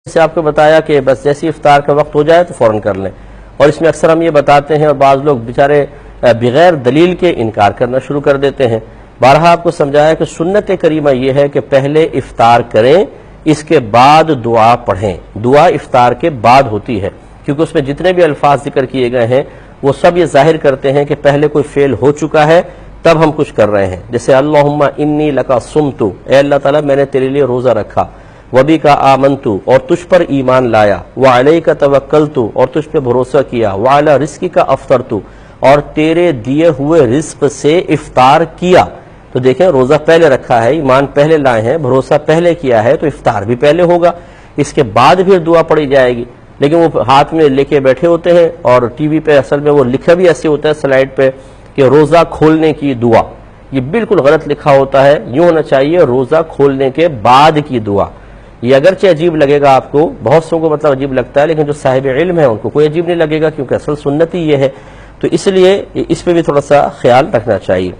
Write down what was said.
سے آپ کو بتایا کہ بس جیسی افطار کا وقت ہو جائے تو فوراً کر لیں، اور اس میں اکثر ہم یہ بتاتے ہیں اور بعض لوگ بیچارے بغیر دلیل کے انکار کرنا شروع کر دیتے ہیں۔ بارہا آپ کو سمجھایا کہ سنت کریمہ یہ ہے کہ پہلے افطار کریں، اس کے بعد دعا پڑھیں۔ دعا افطار کے بعد ہوتی ہے، کیونکہ اس میں جتنے بھی الفاظ ذکر کیے گئے ہیں وہ سب یہ ظاہر کرتے ہیں کہ پہلے کوئی فعل ہو چکا ہے تب ہم کچھ کر رہے ہیں۔ جیسے اللہم انی لکا صمتو، اے اللہ تعالیٰ میں نے تیرے لیے روزہ رکھا، وبی کا آمنتو، اور تجھ پر ایمان لایا، وعلیک توکلتو، اور تجھ پہ بھروسہ کیا، وعلی رزقک افطرتو، اور تیرے دیے ہوئے رزق سے افطار کیا۔ تو دیکھیں روزہ پہلے رکھا ہے، ایمان پہلے لائے ہیں، بھروسہ پہلے کیا ہے، تو افطار بھی پہلے ہوگا، اس کے بعد پھر دعا پڑھی جائے گی۔ لیکن وہ ہاتھ میں لے کے بیٹھے ہوتے ہیں اور ٹی وی پہ اصل میں وہ لکھا بھی ایسے ہوتا ہے سلائڈ پہ کہ روزہ کھولنے کی دعا، یہ بالکل غلط لکھا ہوتا ہے، یوں ہونا چاہیے روزہ کھولنے کے بعد کی دعا۔ یہ اگرچہ عجیب لگے گا آپ کو، بہت سو کو مطلب عجیب لگتا ہے، لیکن جو صاحب علم ہے ان کو کوئی عجیب نہیں لگے گا، کیونکہ اصل سنت ہی یہ ہے۔ تو اس لیے اس پہ بھی تھوڑا سا خیال رکھنا چاہیے۔